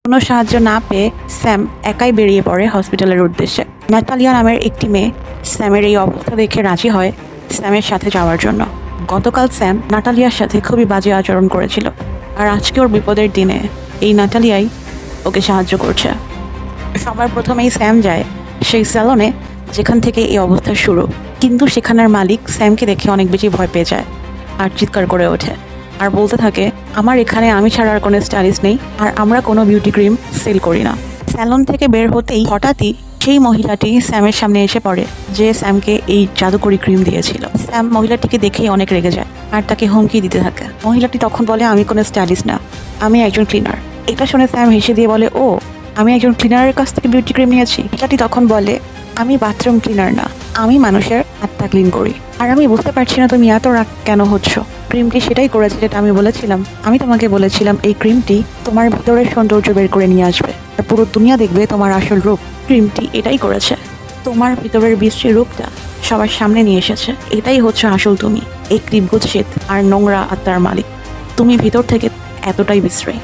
কোনো সাহায্য না পেয়ে স্যাম একাই বেরিয়ে পড়ে হসপিটালের উদ্দেশ্যে। নাতালিয়া নামের একটি মেয়ে স্যামের এই অবস্থা দেখে রাজি হয় স্যামের সাথে যাওয়ার জন্য। গতকাল স্যাম নাতালিয়ার সাথে খুবই বাজে আচরণ করেছিল, আর আজকে ওর বিপদের দিনে এই নাতালিয়াই ওকে সাহায্য করছে। সবার প্রথমেই স্যাম যায় সেই স্যালনে যেখান থেকে এই অবস্থা শুরু, কিন্তু সেখানের মালিক স্যামকে দেখে অনেক বেশি ভয় পেয়ে যায় আর চিৎকার করে ওঠে আর বলতে থাকে, আমার এখানে আমি ছাড়া আর কোনো স্টাইলিস্ট নেই, আর আমরা কোনো বিউটি ক্রিম সেল করি না। স্যালন থেকে বের হতেই হঠাৎই সেই মহিলাটি স্যামের সামনে এসে পড়ে যে স্যামকে এই জাদুকরি ক্রিম দিয়েছিল। স্যাম মহিলাটিকে দেখেই অনেক রেগে যায় আর তাকে হুমকি দিতে থাকে। মহিলাটি তখন বলে, আমি কোনো স্টাইলিস্ট না, আমি একজন ক্লিনার। এটা শুনে স্যাম হেসে দিয়ে বলে, ও আমি একজন ক্লিনারের কাছ থেকে বিউটি ক্রিম নিয়েছি। মহিলাটি তখন বলে, আমি বাথরুম ক্লিনার না, আমি মানুষের আত্মা ক্লিন করি। আর আমি বুঝতে পারছি না তুমি এত রাগ কেন হচ্ছ। ক্রিমটি সেটাই করেছে যেটা আমি বলেছিলাম। আমি তোমাকে বলেছিলাম এই ক্রিমটি তোমার ভিতরের সৌন্দর্য বের করে নিয়ে আসবে আর পুরো দুনিয়া দেখবে তোমার আসল রূপ। ক্রিমটি এটাই করেছে, তোমার ভিতরের বিশ্রী রূপটা সবার সামনে নিয়ে এসেছে। এটাই হচ্ছে আসল তুমি, এই ক্রিম কুৎসিত আর নোংরা আত্মার মালিক। তুমি ভিতর থেকে এতটাই বিশ্রী।